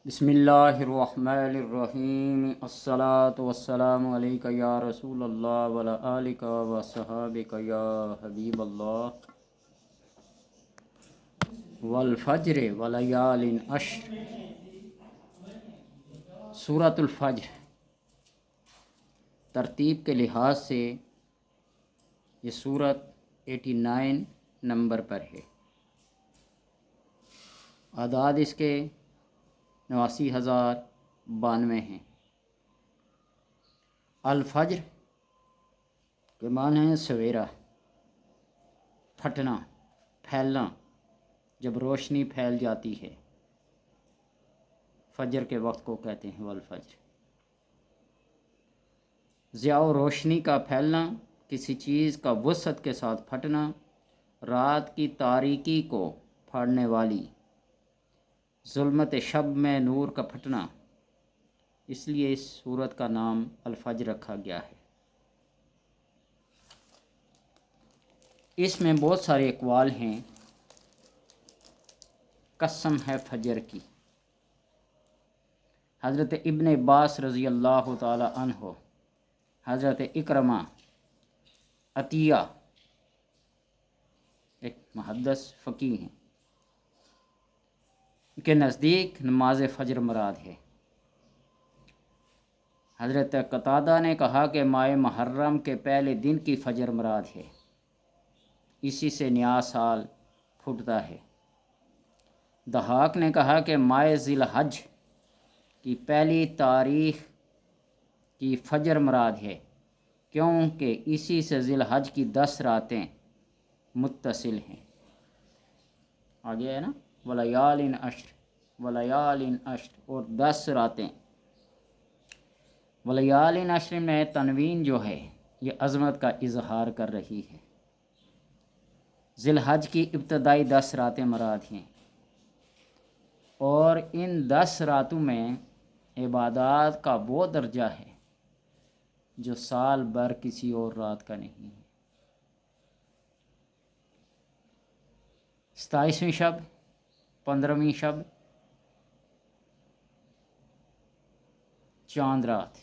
بسم اللہ الرحمن الرحیم الصلاۃ والسلام علیک یا رسول اللہ وعلی آلک و صحابک یا حبیب اللہ والفجر ولیال عشر۔ سورۃ الفجر ترتیب کے لحاظ سے یہ سورت 89 نمبر پر ہے۔ اعداد اس کے 89,092 ہیں۔ الفجر کے معنی ہے سویرا، پھٹنا، پھیلنا، جب روشنی پھیل جاتی ہے فجر کے وقت کو کہتے ہیں والفجر۔ ضیاء و روشنی کا پھیلنا، کسی چیز کا وسعت کے ساتھ پھٹنا، رات کی تاریکی کو پھاڑنے والی، ظلمت شب میں نور کا پھٹنا، اس لیے اس سورت کا نام الفجر رکھا گیا ہے۔ اس میں بہت سارے اقوال ہیں۔ قسم ہے فجر کی۔ حضرت ابن عباس رضی اللہ تعالی عنہ، حضرت اکرمہ، عطیہ ایک محدث فقیہ ہیں، کے نزدیک نماز فجر مراد ہے۔ حضرت قتادہ نے کہا کہ ماہ محرم کے پہلے دن کی فجر مراد ہے، اسی سے نیا سال پھوٹتا ہے۔ ضحاک نے کہا کہ ماہ ذی الحج کی پہلی تاریخ کی فجر مراد ہے، کیونکہ اسی سے ذی الحج کی 10 راتیں متصل ہیں۔ آگے ہے نا ولیال عشر، ولیال عشر، اور 10 راتیں۔ ولیال عشر میں تنوین جو ہے یہ عظمت کا اظہار کر رہی ہے۔ ذی الحج کی ابتدائی 10 راتیں مراد ہیں، اور ان 10 راتوں میں عبادات کا وہ درجہ ہے جو سال بھر کسی اور رات کا نہیں ہے۔ 27ویں شب، 15ویں شب، چاند رات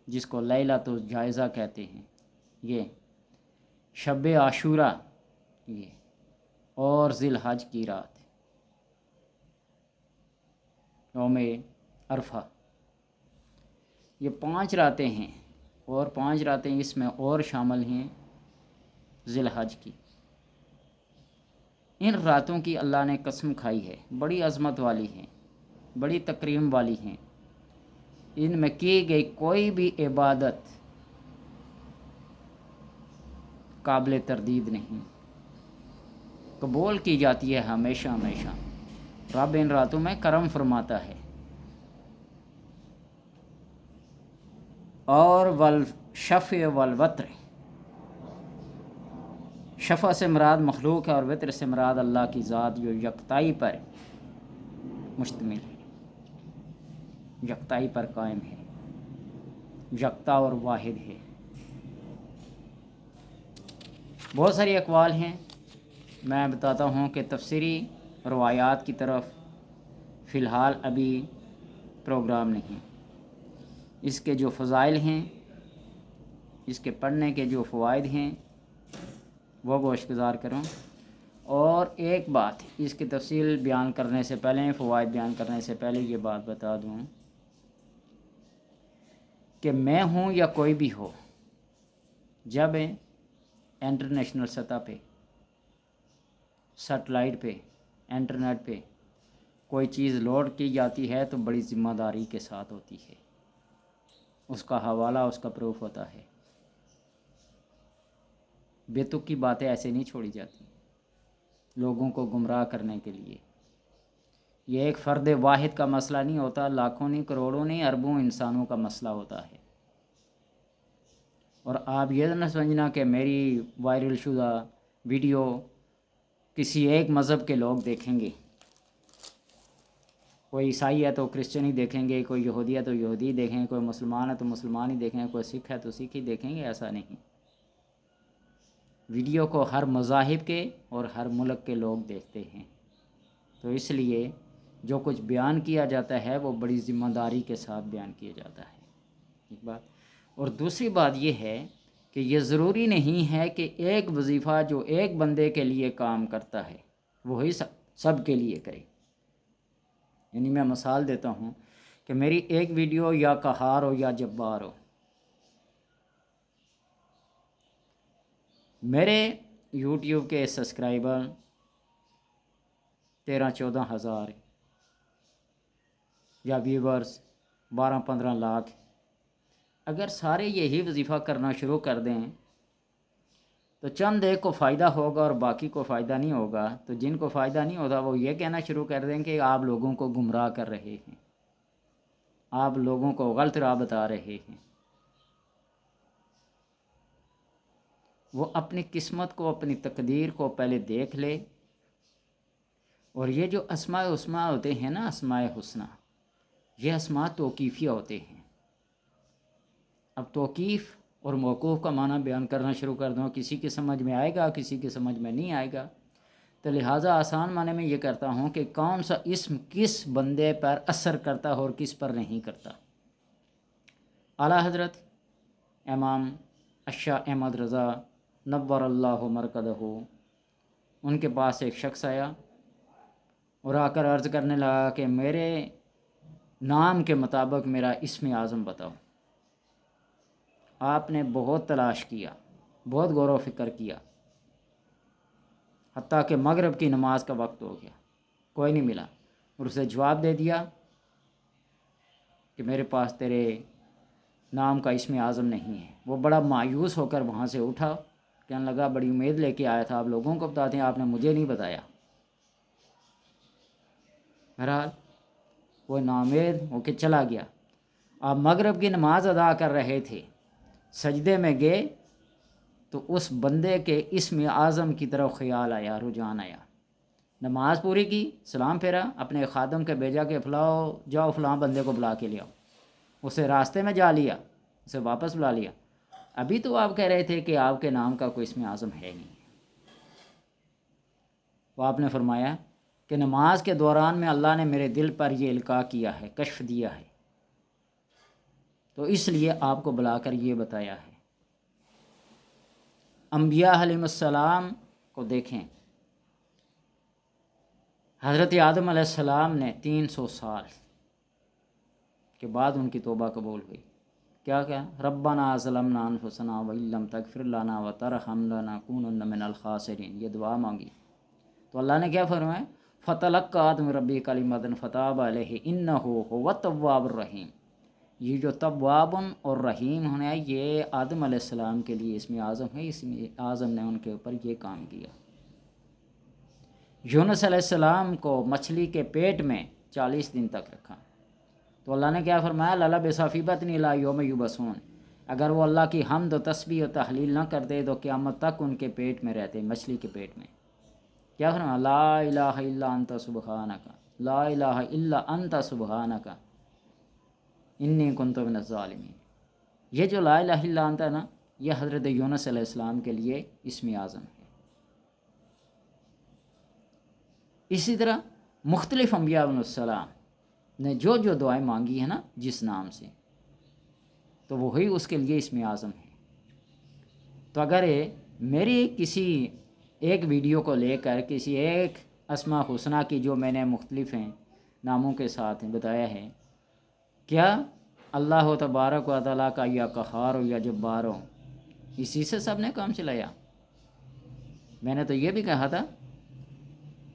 جس کو لیلۃ الجائزہ کہتے ہیں، یہ شب عاشورہ، یہ اور ذی الحج کی رات، یوم عرفہ، یہ 5 راتیں ہیں، اور 5 راتیں اس میں اور شامل ہیں ذی الحج کی۔ ان راتوں کی اللہ نے قسم کھائی ہے، بڑی عظمت والی ہیں، بڑی تکریم والی ہیں۔ ان میں کی گئی کوئی بھی عبادت قابل تردید نہیں، قبول کی جاتی ہے ہمیشہ ہمیشہ۔ رب ان راتوں میں کرم فرماتا ہے۔ اور والشفع والوتر، شفع سے مراد مخلوق ہے، اور وتر سے مراد اللہ کی ذات جو یکتائی پر مشتمل ہے، یکتائی پر قائم ہے، یکتا اور واحد ہے۔ بہت ساری اقوال ہیں، میں بتاتا ہوں کہ تفسیری روایات کی طرف فی الحال ابھی پروگرام نہیں۔ اس کے جو فضائل ہیں، اس کے پڑھنے کے جو فوائد ہیں وہ گوشگزار کروں۔ اور ایک بات اس کی تفصیل بیان کرنے سے پہلے، فوائد بیان کرنے سے پہلے یہ بات بتا دوں کہ میں ہوں یا کوئی بھی ہو، جب انٹرنیشنل سطح پہ، سیٹلائٹ پہ، انٹرنیٹ پہ کوئی چیز لوڈ کی جاتی ہے تو بڑی ذمہ داری کے ساتھ ہوتی ہے، اس کا حوالہ، اس کا پروف ہوتا ہے۔ بے تک کی باتیں ایسے نہیں چھوڑی جاتی لوگوں کو گمراہ کرنے کے لیے۔ یہ ایک فرد واحد کا مسئلہ نہیں ہوتا، لاکھوں نہیں، کروڑوں نہیں، اربوں انسانوں کا مسئلہ ہوتا ہے۔ اور آپ یہ نہ سمجھنا کہ میری وائرل شدہ ویڈیو کسی ایک مذہب کے لوگ دیکھیں گے، کوئی عیسائی ہے تو کرسچن ہی دیکھیں گے، کوئی یہودی ہے تو یہودی دیکھیں گے، کوئی مسلمان ہے تو مسلمان ہی دیکھیں گے، کوئی سکھ ہے تو سکھ ہی دیکھیں گے، ایسا نہیں۔ ویڈیو کو ہر مذاہب کے اور ہر ملک کے لوگ دیکھتے ہیں، تو اس لیے جو کچھ بیان کیا جاتا ہے وہ بڑی ذمہ داری کے ساتھ بیان کیا جاتا ہے، ایک بات۔ اور دوسری بات یہ ہے کہ یہ ضروری نہیں ہے کہ ایک وظیفہ جو ایک بندے کے لیے کام کرتا ہے وہی سب کے لیے کرے۔ یعنی میں مثال دیتا ہوں کہ میری ایک ویڈیو یا قہار ہو یا جبار ہو، میرے یوٹیوب کے سبسکرائبر 13-14 ہزار یا ویورز 12-15 لاکھ، اگر سارے یہی وظیفہ کرنا شروع کر دیں تو چند ایک کو فائدہ ہوگا اور باقی کو فائدہ نہیں ہوگا۔ تو جن کو فائدہ نہیں ہوتا وہ یہ کہنا شروع کر دیں کہ آپ لوگوں کو گمراہ کر رہے ہیں، آپ لوگوں کو غلط راہ بتا رہے ہیں۔ وہ اپنی قسمت کو، اپنی تقدیر کو پہلے دیکھ لے۔ اور یہ جو اسماء حسنیٰ ہوتے ہیں نا، اسماء حسنیٰ، یہ اسماء توقیفیہ ہوتے ہیں۔ اب توقیف اور موقوف کا معنی بیان کرنا شروع کر دوں، کسی کی سمجھ میں آئے گا، کسی کی سمجھ میں نہیں آئے گا، تو لہٰذا آسان معنی میں یہ کرتا ہوں کہ کون سا اسم کس بندے پر اثر کرتا ہے اور کس پر نہیں کرتا۔ اعلیٰ حضرت امام الشاہ احمد رضا نور اللہ مرکزہ، ان کے پاس ایک شخص آیا اور آ کر عرض کرنے لگا کہ میرے نام کے مطابق میرا اسم اعظم بتاؤ۔ آپ نے بہت تلاش کیا، بہت غور و فکر کیا، حتیٰ کہ مغرب کی نماز کا وقت ہو گیا، کوئی نہیں ملا، اور اسے جواب دے دیا کہ میرے پاس تیرے نام کا اسم اعظم نہیں ہے۔ وہ بڑا مایوس ہو کر وہاں سے اٹھا، کہنے لگا بڑی امید لے کے آیا تھا، آپ لوگوں کو بتاتے ہیں، آپ نے مجھے نہیں بتایا۔ بہرحال وہ ناامید ہو کے چلا گیا۔ آپ مغرب کی نماز ادا کر رہے تھے، سجدے میں گئے تو اس بندے کے اسم اعظم کی طرف خیال آیا، رجحان آیا۔ نماز پوری کی، سلام پھیرا، اپنے خادم کے بھیجا کہ فلاں جاؤ فلاں بندے کو بلا کے لے آؤ۔ اسے راستے میں جا لیا، اسے واپس بلا لیا۔ ابھی تو آپ کہہ رہے تھے کہ آپ کے نام کا کوئی اسم اعظم ہے نہیں۔ تو آپ نے فرمایا کہ نماز کے دوران میں اللہ نے میرے دل پر یہ القاء کیا ہے، کشف دیا ہے، تو اس لیے آپ کو بلا کر یہ بتایا ہے۔ انبیاء علیہ السلام کو دیکھیں، حضرت آدم علیہ السلام نے 300 سال کے بعد ان کی توبہ قبول ہوئی۔ کیا ربنا ظلمنا انفسنا وان لم تغفر لنا وترحمنا لنکونن من الخاسرین، یہ دعا مانگی تو اللہ نے کیا فرمایا؟ فتلقى آدم ربی کلمات فتاب علیہ انہ هو التواب الرحیم۔ یہ جو تواب اور رحیم ہونا ہے، یہ آدم علیہ السلام کے لیے اسم اعظم ہے۔ اسم اعظم نے ان کے اوپر یہ کام کیا۔ یونس علیہ السلام کو مچھلی کے پیٹ میں 40 دن تک رکھا تو اللہ نے کیا فرمایا؟ للبث فی بطنہ الی یوم یبعثون۔ اگر وہ اللہ کی حمد و تسبیح و تحلیل نہ کرتے تو قیامت تک ان کے پیٹ میں رہتے، مچھلی کے پیٹ میں۔ کیا فرمایا؟ لا الہ الا انت سبحانک، لا الہ الا انت سبحانک انی کنت من الظالمین۔ یہ جو لا الہ الا انت ہے نا، یہ حضرت یونس علیہ السلام کے لیے اسم اعظم ہے۔ اسی طرح مختلف انبیاء علیہ السلام نے جو جو دعائیں مانگی ہیں نا جس نام سے، تو وہی اس کے لیے اسم اعظم ہے۔ تو اگر میری کسی ایک ویڈیو کو لے کر کسی ایک اسماء حسنیٰ کی جو میں نے مختلف ہیں ناموں کے ساتھ بتایا ہے، کیا اللہ تبارک و تعالیٰ کا یا قہار ہو یا جبار ہو، اسی سے سب نے کام چلایا؟ میں نے تو یہ بھی کہا تھا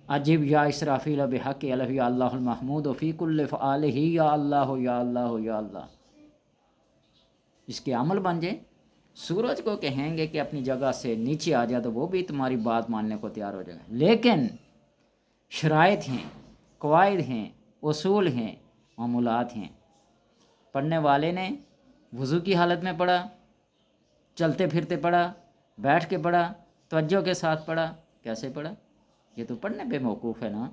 عجیب یا اسرافیل بحق الہ یا اللہ المحمود فی کل فعالہ یا اللہ یا اللہ یا اللہ۔ اس کے عمل بن جائے۔ سورج کو کہیں گے کہ اپنی جگہ سے نیچے آ جائے تو وہ بھی تمہاری بات ماننے کو تیار ہو جائے گا، لیکن شرائط ہیں، قواعد ہیں، اصول ہیں، معمولات ہیں۔ پڑھنے والے نے وضو کی حالت میں پڑھا، چلتے پھرتے پڑھا، بیٹھ کے پڑھا، توجہ کے ساتھ پڑھا، کیسے پڑھا؟ یہ تو پڑھنے پہ موقوف ہے نا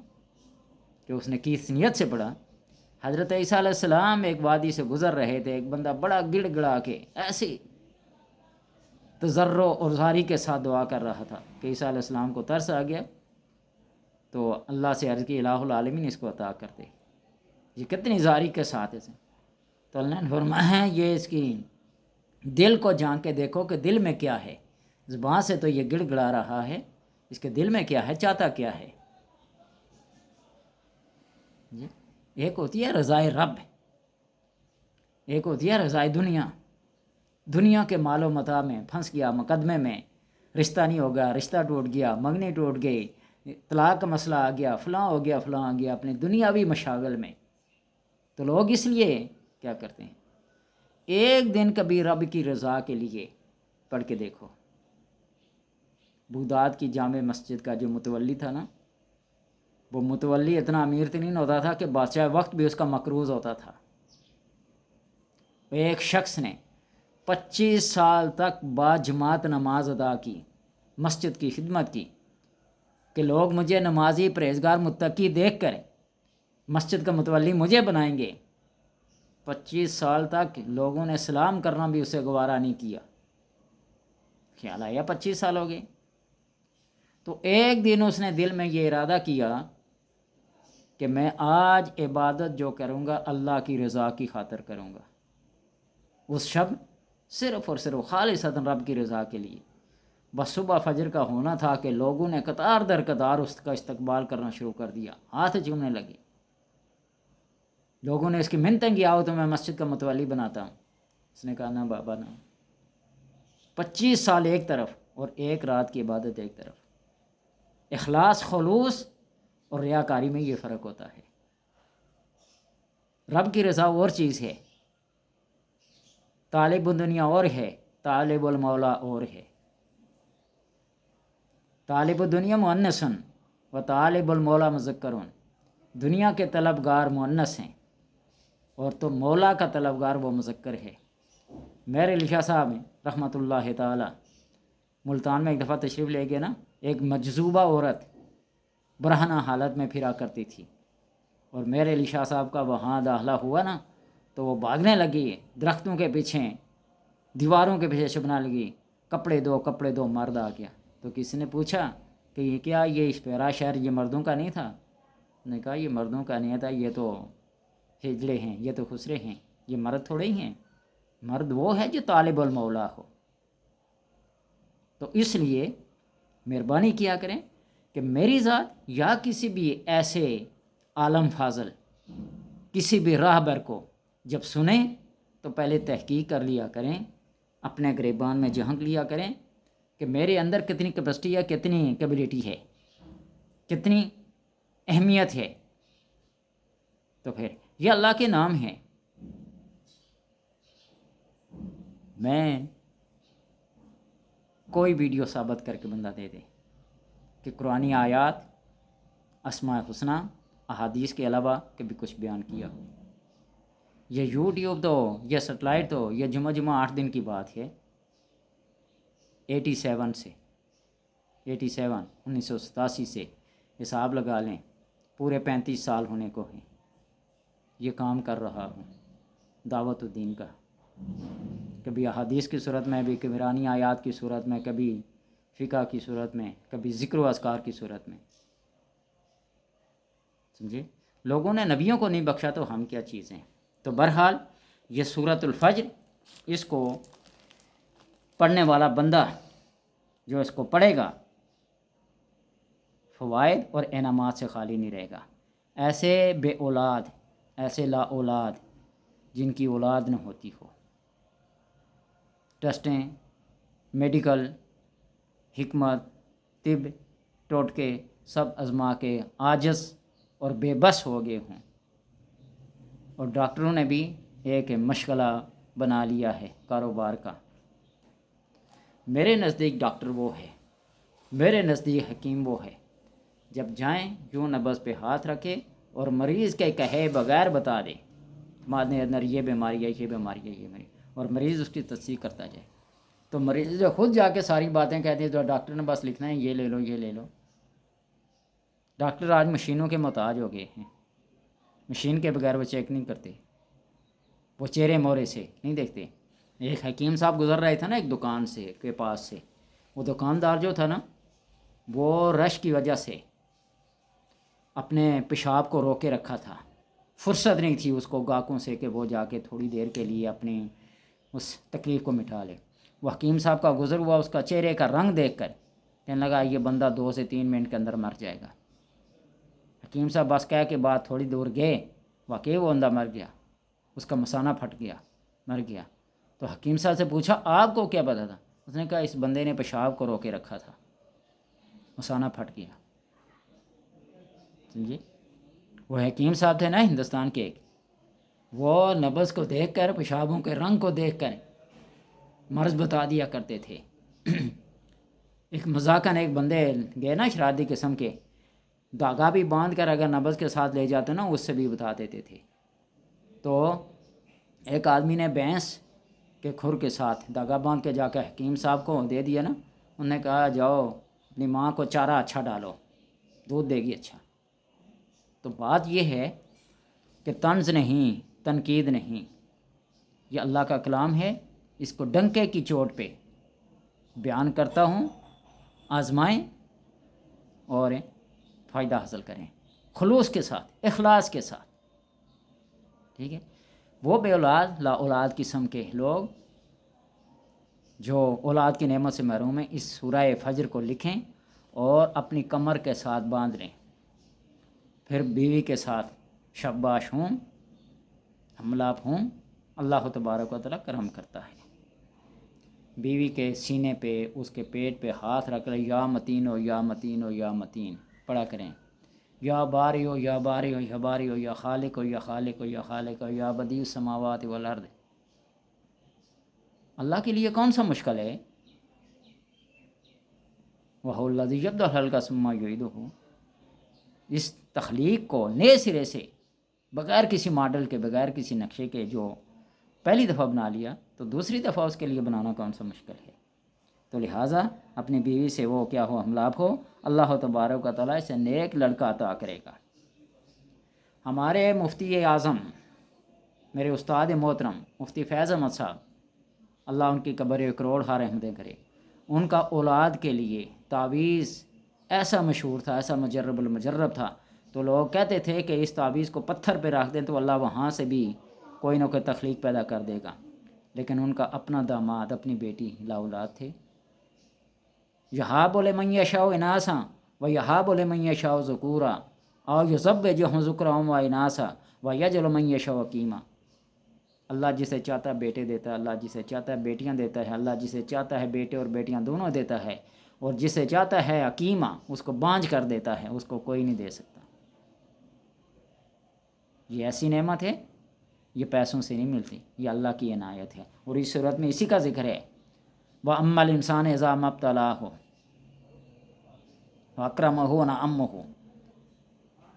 کہ اس نے کس نیت سے پڑھا۔ حضرت عیسیٰ علیہ السلام ایک وادی سے گزر رہے تھے، ایک بندہ بڑا گڑ گڑا کے ایسی تضرع اور زاری کے ساتھ دعا کر رہا تھا کہ عیسیٰ علیہ السلام کو ترس آ گیا، تو اللہ سے عرض کی الہ العالمین اس کو عطا کر دے، یہ کتنی زاری کے ساتھ ہے۔ تو اللہ نے فرمایا ہے یہ اس کی دل کو جان کے دیکھو کہ دل میں کیا ہے، زبان سے تو یہ گڑ گڑا رہا ہے، اس کے دل میں کیا ہے، چاہتا کیا ہے۔ جی ایک ہوتی ہے رضائے رب، ایک ہوتی ہے رضائے دنیا۔ دنیا کے مال و متاع میں پھنس گیا، مقدمے میں رشتہ نہیں ہوگا، رشتہ ٹوٹ گیا، منگنی ٹوٹ گئی، طلاق کا مسئلہ آ گیا، فلاں ہو گیا، فلاں آ گیا، اپنے دنیاوی مشاغل میں۔ تو لوگ اس لیے کیا کرتے ہیں، ایک دن کبھی رب کی رضا کے لیے پڑھ کے دیکھو۔ بغداد کی جامع مسجد کا جو متولی تھا نا، وہ متولی اتنا امیر ترین ہوتا تھا کہ بادشاہ وقت بھی اس کا مقروض ہوتا تھا۔ ایک شخص نے 25 سال تک باجماعت نماز ادا کی، مسجد کی خدمت کی کہ لوگ مجھے نمازی پرہیزگار متقی دیکھ کر مسجد کا متولی مجھے بنائیں گے۔ 25 سال تک لوگوں نے سلام کرنا بھی اسے گوارا نہیں کیا۔ خیال آیا 25 سال ہو گئے۔ تو ایک دن اس نے دل میں یہ ارادہ کیا کہ میں آج عبادت جو کروں گا اللہ کی رضا کی خاطر کروں گا۔ اس شب صرف اور صرف خالصتاً رب کی رضا کے لیے۔ بس صبح فجر کا ہونا تھا کہ لوگوں نے قطار در قطار اس کا استقبال کرنا شروع کر دیا، ہاتھ چومنے لگے۔ لوگوں نے اس کی منتیں کی، آؤ تو میں مسجد کا متولی بناتا ہوں۔ اس نے کہا نا بابا نا۔ 25 سال ایک طرف اور ایک رات کی عبادت ایک طرف۔ اخلاص، خلوص اور ریاکاری میں یہ فرق ہوتا ہے۔ رب کی رضا اور چیز ہے، طالب الدنیا اور ہے، طالب المولا اور ہے۔ طالب الدنیا مؤنثن و طالب المولا مذکرون، دنیا کے طلبگار مؤنث ہیں اور تو مولا کا طلبگار وہ مذکر ہے۔ میرے علی شاہ صاحب رحمۃ اللہ تعالی ملتان میں ایک دفعہ تشریف لے گئے نا، ایک مجذوبہ عورت برہنہ حالت میں پھرا کرتی تھی، اور میرے علی شاہ صاحب کا وہاں داخلہ ہوا نا تو وہ بھاگنے لگی، درختوں کے پیچھے، دیواروں کے پیچھے چھپنے لگی، کپڑے دو کپڑے دو، مرد آ گیا۔ تو کسی نے پوچھا کہ یہ کیا، یہ اسپیرا شہر یہ مردوں کا نہیں تھا؟ نے کہا یہ مردوں کا نہیں تھا، یہ تو ہجڑے ہیں، یہ تو خسرے ہیں، یہ مرد تھوڑے ہی ہیں، مرد وہ ہے جو طالب المولا ہو۔ تو اس لیے مہربانی کیا کریں کہ میری ذات یا کسی بھی ایسے عالم فاضل، کسی بھی راہبر کو جب سنیں تو پہلے تحقیق کر لیا کریں، اپنے گریبان میں جھانک لیا کریں کہ میرے اندر کتنی کیپیسٹی ہے، کتنی کیپیبلٹی ہے، کتنی اہمیت ہے۔ تو پھر یہ اللہ کے نام ہیں۔ میں کوئی ویڈیو ثابت کر کے بندہ دے دے کہ قرآنی آیات، اسماء حسنہ، احادیث کے علاوہ کبھی کچھ بیان کیا ہو۔ یہ یوٹیوب تو، یہ سیٹلائٹ تو، یہ جمعہ 8 دن کی بات ہے، 87 سے 1987 سے حساب لگا لیں، پورے 35 سال ہونے کو ہیں یہ کام کر رہا ہوں دعوت الدین کا، کبھی احادیث کی صورت میں، بھی قرآنی آیات کی صورت میں، کبھی فقہ کی صورت میں، کبھی ذکر و اذکار کی صورت میں۔ سمجھے، لوگوں نے نبیوں کو نہیں بخشا تو ہم کیا چیزیں۔ تو بہرحال یہ سورۃ الفجر، اس کو پڑھنے والا بندہ جو اس کو پڑھے گا فوائد اور انعامات سے خالی نہیں رہے گا۔ ایسے بے اولاد، ایسے لا اولاد جن کی اولاد نہ ہوتی ہو، ٹیسٹیں، میڈیکل، حکمت، طب، ٹوٹکے سب آزما کے عاجز اور بے بس ہو گئے ہوں، اور ڈاکٹروں نے بھی ایک مشغلہ بنا لیا ہے کاروبار کا۔ میرے نزدیک ڈاکٹر وہ ہے، میرے نزدیک حکیم وہ ہے جب جائیں یوں نبض پہ ہاتھ رکھے اور مریض کے کہے بغیر بتا دے مادے اندر یہ بیماری ہے، یہ بیماری ہے، یہ بیماری، اور مریض اس کی تصدیق کرتا جائے۔ تو مریض جو خود جا کے ساری باتیں کہتے ہیں تو ڈاکٹر نے بس لکھنا ہے یہ لے لو، یہ لے لو۔ ڈاکٹر آج مشینوں کے محتاج ہو گئے ہیں، مشین کے بغیر وہ چیک نہیں کرتے، وہ چہرے مورے سے نہیں دیکھتے۔ ایک حکیم صاحب گزر رہے تھے نا ایک دکان سے کے پاس سے، وہ دکاندار جو تھا نا وہ رش کی وجہ سے اپنے پیشاب کو روکے رکھا تھا، فرصت نہیں تھی اس کو گاہکوں سے کہ وہ جا کے تھوڑی دیر کے لیے اپنی اس تکلیف کو مٹا لے۔ وہ حکیم صاحب کا گزر ہوا، اس کا چہرے کا رنگ دیکھ کر کہنے لگا یہ بندہ 2 سے 3 منٹ کے اندر مر جائے گا۔ حکیم صاحب بس کہہ کے بعد تھوڑی دور گئے، واقعی وہ بندہ مر گیا، اس کا مثانہ پھٹ گیا، مر گیا۔ تو حکیم صاحب سے پوچھا آپ کو کیا پتا تھا؟ اس نے کہا اس بندے نے پیشاب کو روکے رکھا تھا، مثانہ پھٹ گیا۔ سمجھے؟ وہ حکیم صاحب تھے نا ہندوستان کے، وہ نبض کو دیکھ کر، پیشابوں کے رنگ کو دیکھ کر مرض بتا دیا کرتے تھے۔ ایک مذاقاً ایک بندے گئے نا شرارتی قسم کے، دھاگا بھی باندھ کر اگر نبض کے ساتھ لے جاتے نا اس سے بھی بتا دیتے تھے۔ تو ایک آدمی نے بھینس کے کھر کے ساتھ دھاگا باندھ کے جا کے حکیم صاحب کو دے دیا نا، انہوں نے کہا جاؤ اپنی ماں کو چارہ اچھا ڈالو، دودھ دے گی اچھا۔ تو بات یہ ہے کہ طنز نہیں، تنقید نہیں، یہ اللہ کا کلام ہے، اس کو ڈنکے کی چوٹ پہ بیان کرتا ہوں، آزمائیں اور فائدہ حاصل کریں خلوص کے ساتھ، اخلاص کے ساتھ، ٹھیک ہے۔ وہ بے اولاد لا اولاد قسم کے لوگ جو اولاد کی نعمت سے محروم ہیں، اس سورہ فجر کو لکھیں اور اپنی کمر کے ساتھ باندھ لیں، پھر بیوی کے ساتھ شاباش ہوں، ہملاپ ہوں، اللہ تبارک و تعالیٰ کرم کرتا ہے۔ بیوی کے سینے پہ، اس کے پیٹ پہ ہاتھ رکھ لیں، یا متین ہو یا متین ہو یا متین پڑھا کریں، یا باری ہو یا باری ہو یا باری ہو، یا خالق ہو یا خالق ہو یا خالق ہو، یا بدیع السماوات والارض۔ اللہ کے لیے کون سا مشکل ہے؟ وَهُوَ الَّذِي يَبْدَأُ الْخَلْقَ ثُمَّ يُعِيدُهُ، اس تخلیق کو نئے سرے سے، بغیر کسی ماڈل کے، بغیر کسی نقشے کے جو پہلی دفعہ بنا لیا، تو دوسری دفعہ اس کے لیے بنانا کون سا مشکل ہے؟ تو لہٰذا اپنی بیوی سے وہ کیا ہو، ہملاپ ہو، اللہ تبارک و تعالیٰ اسے نیک لڑکا عطا کرے گا۔ ہمارے مفتی اعظم، میرے استاد محترم مفتی فیض احمد صاحب، اللہ ان کی قبر کروڑ ہا رحمتیں کرے، ان کا اولاد کے لیے تعویذ ایسا مشہور تھا، ایسا مجرب المجرب تھا، تو لوگ کہتے تھے کہ اس تعویذ کو پتھر پہ رکھ دیں تو اللہ وہاں سے بھی کوئی نہ کوئی تخلیق پیدا کر دے گا۔ لیکن ان کا اپنا داماد، اپنی بیٹی لا اولاد تھے۔ یہاب لمن یشاء اناثا ویہاب لمن یشاء ذکورا او یزوجہم ذکرا و اناثا ویجعل من یشاء عقیما۔ اللہ جسے چاہتا ہے بیٹے دیتا ہے، اللہ جسے چاہتا ہے بیٹیاں دیتا ہے، اللہ جسے چاہتا ہے بیٹے اور بیٹیاں دونوں دیتا ہے، اور جسے چاہتا ہے عقیمہ، اس کو بانجھ کر دیتا ہے، اس کو کوئی نہیں دے سکتا۔ یہ ایسی نعمت ہے، یہ پیسوں سے نہیں ملتی، یہ اللہ کی عنایت ہے۔ اور اس صورت میں اسی کا ذکر ہے، وَأَمَّا الْإِنسَانُ إِذَا مَا ابْتَلَاهُ فَأَكْرَمَهُ وَنَعَمَّهُ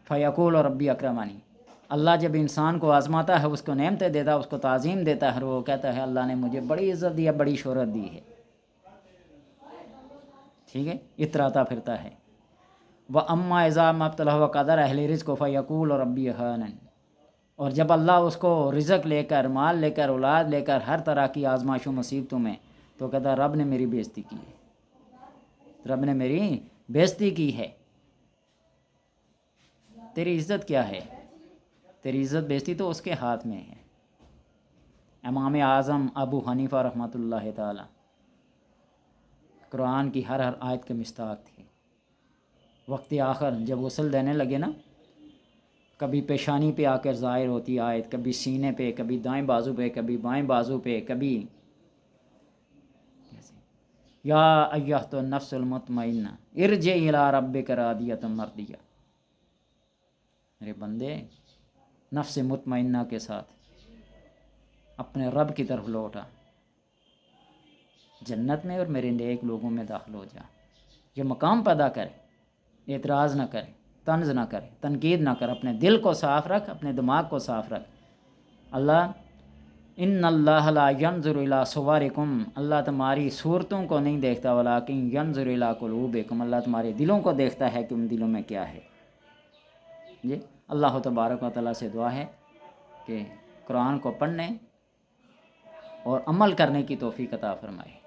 فَيَقُولُ رَبِّي أَكْرَمَنِ۔ اللہ جب انسان کو آزماتا ہے، اس کو نعمتیں دیتا ہے، اس کو تعظیم دیتا ہے، وہ کہتا ہے اللہ نے مجھے بڑی عزت دی ہے، بڑی شہرت دی ہے، ٹھیک ہے، اتراتا پھرتا ہے۔ وَأَمَّا إِذَا مَا ابْتَلَاهُ وَقَدَرَ عَلَيْهِ رِزْقَهُ فَيَقُولُ رَبِّي أَهَانَنِ۔ اور جب اللہ اس کو رزق لے کر، مال لے کر، اولاد لے کر، ہر طرح کی آزمائش و مصیبتوں میں، تو کہتا ہے رب نے میری بے عزتی کی ہے، رب نے میری بے عزتی کی ہے۔ تیری عزت کیا ہے؟ تیری عزت بے عزتی تو اس کے ہاتھ میں ہے۔ امام اعظم ابو حنیفہ رحمۃ اللہ تعالی قرآن کی ہر آیت کے مصداق تھے۔ وقت آخر جب غسل دینے لگے نا، کبھی پیشانی پہ آ کر ظاہر ہوتی آیت، کبھی سینے پہ، کبھی دائیں بازو پہ، کبھی بائیں بازو پہ، کبھی یا ایھۃ النفس المطمئنہ ارجعی الی ربک راضیۃ مرضیہ۔ میرے بندے، نفس مطمئنہ کے ساتھ اپنے رب کی طرف لوٹا، جنت میں اور میرے نیک لوگوں میں داخل ہو جا۔ یہ مقام پیدا کرے، اعتراض نہ کرے، طنز نہ کرے، تنقید نہ کرے، اپنے دل کو صاف رکھ، اپنے دماغ کو صاف رکھ۔ اللہ ان اللہ لا ینظر الی صورکم، اللہ تمہاری صورتوں کو نہیں دیکھتا، ولکن ینظر الی قلوبکم، اللہ تمہارے دلوں کو دیکھتا ہے کہ ان دلوں میں کیا ہے۔ جی اللہ تبارک و تعالیٰ سے دعا ہے کہ قرآن کو پڑھنے اور عمل کرنے کی توفیق عطا فرمائے۔